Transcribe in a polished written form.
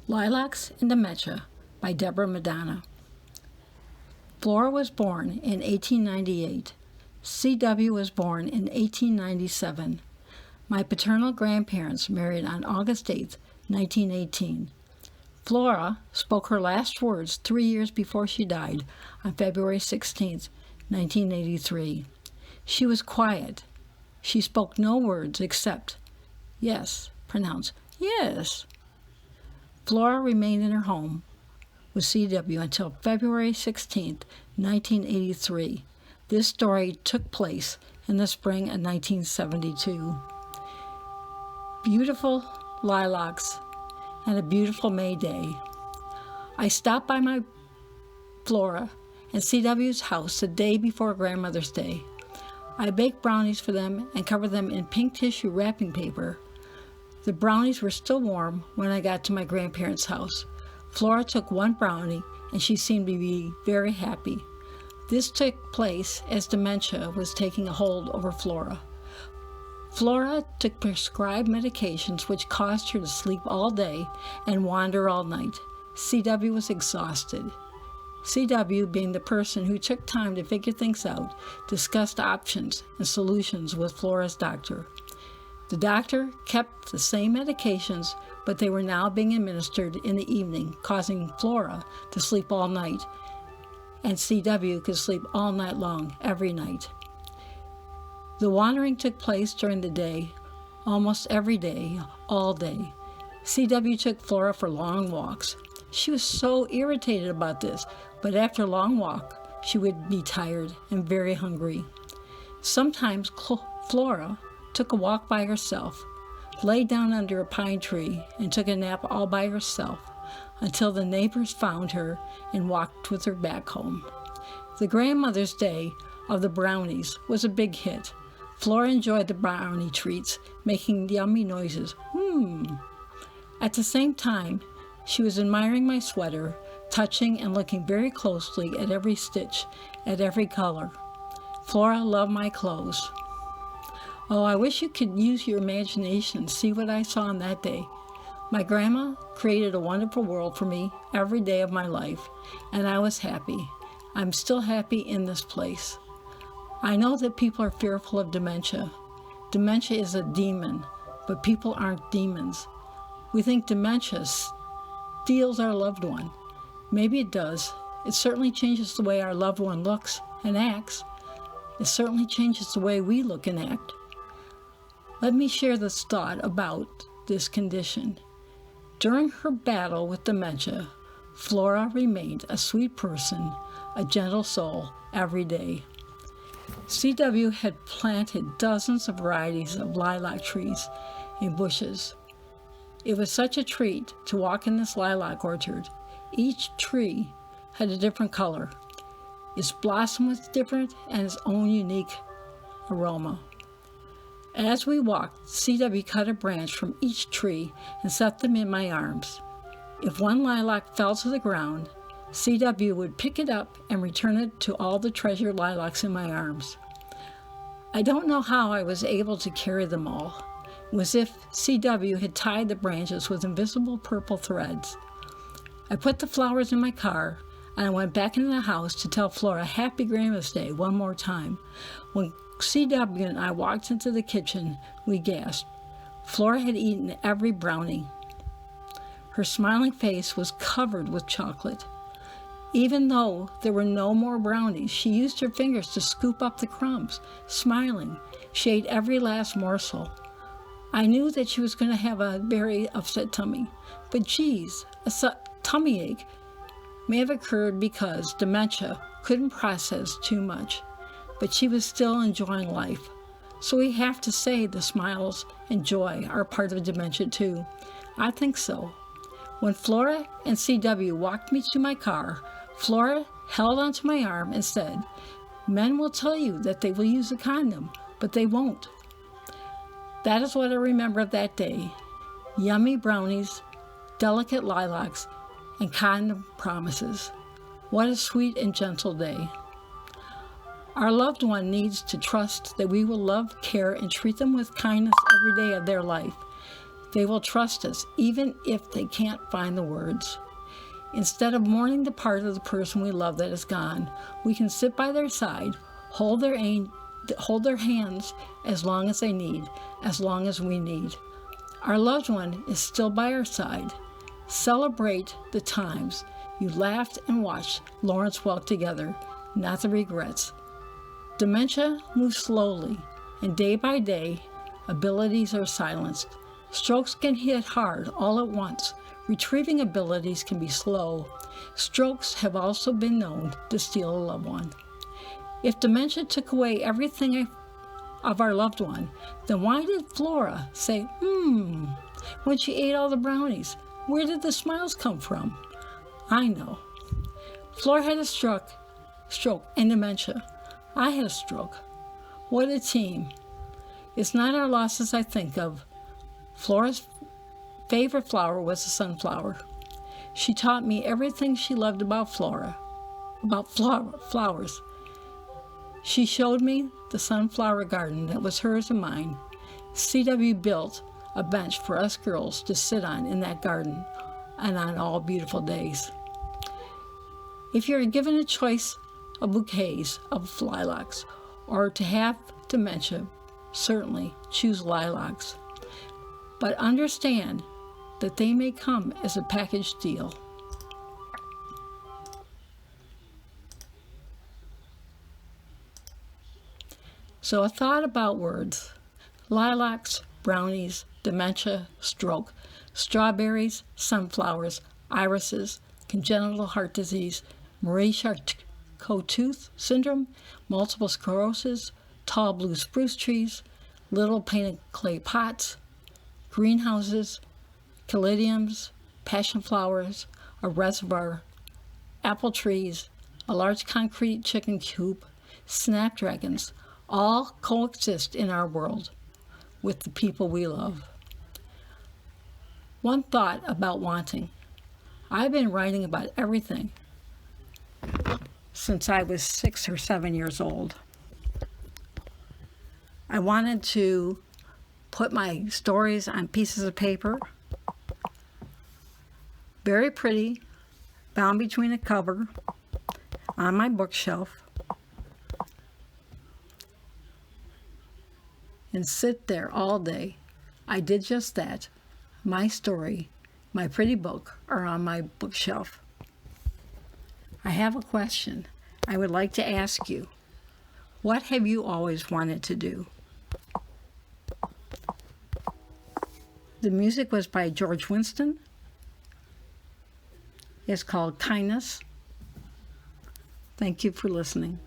Lilacs and Dementia by Debra, Madonna. Flora was born in 1898. C.W. was born in 1897. My paternal grandparents married on August 8, 1918. Flora spoke her last words 3 years before she died on February 16, 1983. She was quiet. She spoke no words except yes, pronounced yes. Flora remained in her home with C.W. until February 16, 1983. This story took place in the spring of 1972. Beautiful lilacs and a beautiful May day. I stopped by my Flora and C.W.'s house the day before Grandmother's Day. I baked brownies for them and covered them in pink tissue wrapping paper. The brownies were still warm when I got to my grandparents' house. Flora took one brownie and she seemed to be very happy. This took place as dementia was taking a hold over Flora. Flora took prescribed medications which caused her to sleep all day and wander all night. C.W. was exhausted. C.W., being the person who took time to figure things out, discussed options and solutions with Flora's doctor. The doctor kept the same medications, but they were now being administered in the evening, causing Flora to sleep all night, and C.W. could sleep all night long, every night. The wandering took place during the day, almost every day, all day. C.W. took Flora for long walks. She was so irritated about this, but after a long walk, she would be tired and very hungry. Sometimes Flora took a walk by herself, lay down under a pine tree, and took a nap all by herself until the neighbors found her and walked with her back home. The Grandmother's Day of the brownies was a big hit. Flora enjoyed the brownie treats, making yummy noises. At the same time, she was admiring my sweater, touching and looking very closely at every stitch, at every color. Flora loved my clothes. Oh, I wish you could use your imagination, see what I saw on that day. My grandma created a wonderful world for me every day of my life, and I was happy. I'm still happy in this place. I know that people are fearful of dementia. Dementia is a demon, but people aren't demons. We think dementia steals our loved one. Maybe it does. It certainly changes the way our loved one looks and acts. It certainly changes the way we look and act. Let me share this thought about this condition. During her battle with dementia, Flora remained a sweet person, a gentle soul every day. C.W. had planted dozens of varieties of lilac trees and bushes. It was such a treat to walk in this lilac orchard. Each tree had a different color. Its blossom was different and its own unique aroma. As we walked, C.W. cut a branch from each tree and set them in my arms. If one lilac fell to the ground, C.W. would pick it up and return it to all the treasured lilacs in my arms. I don't know how I was able to carry them all. It was as if C.W. had tied the branches with invisible purple threads. I put the flowers in my car and I went back into the house to tell Flora Happy Grandma's Day one more time. When C.W. and I walked into the kitchen, we gasped. Flora had eaten every brownie. Her smiling face was covered with chocolate. Even though there were no more brownies, she used her fingers to scoop up the crumbs. Smiling, she ate every last morsel. I knew that she was going to have a very upset tummy, but geez, a tummy ache may have occurred because dementia couldn't process too much. But she was still enjoying life. So we have to say the smiles and joy are part of dementia too. I think so. When Flora and C.W. walked me to my car, Flora held onto my arm and said, "Men will tell you that they will use a condom, but they won't." That is what I remember of that day. Yummy brownies, delicate lilacs, and condom promises. What a sweet and gentle day. Our loved one needs to trust that we will love, care, and treat them with kindness every day of their life. They will trust us even if they can't find the words. Instead of mourning the part of the person we love that is gone, we can sit by their side, hold their hands as long as they need, as long as we need. Our loved one is still by our side. Celebrate the times you laughed and watched Lawrence walk together, not the regrets. Dementia moves slowly, and day by day, abilities are silenced. Strokes can hit hard all at once. Retrieving abilities can be slow. Strokes have also been known to steal a loved one. If dementia took away everything of our loved one, then why did Flora say, when she ate all the brownies? Where did the smiles come from? I know. Flora had a stroke and dementia. I had a stroke. What a team. It's not our losses I think of. Flora's favorite flower was the sunflower. She taught me everything she loved about flowers. She showed me the sunflower garden that was hers and mine. CW built a bench for us girls to sit on in that garden and on all beautiful days. If you're given a choice of bouquets of lilacs or to have dementia, certainly choose lilacs. But understand that they may come as a package deal. So a thought about words: lilacs, brownies, dementia, stroke, strawberries, sunflowers, irises, congenital heart disease, Marie-Charcot tooth syndrome, multiple sclerosis, tall blue spruce trees, little painted clay pots, greenhouses, caladiums, passion flowers, a reservoir, apple trees, a large concrete chicken coop, snapdragons, all coexist in our world with the people we love. One thought about wanting. I've been writing about everything since I was 6 or 7 years old. I wanted to put my stories on pieces of paper, very pretty, bound between a cover, on my bookshelf, and sit there all day. I did just that. My story, my pretty book, are on my bookshelf. I have a question I would like to ask you. What have you always wanted to do? The music was by George Winston. It's called Kindness. Thank you for listening.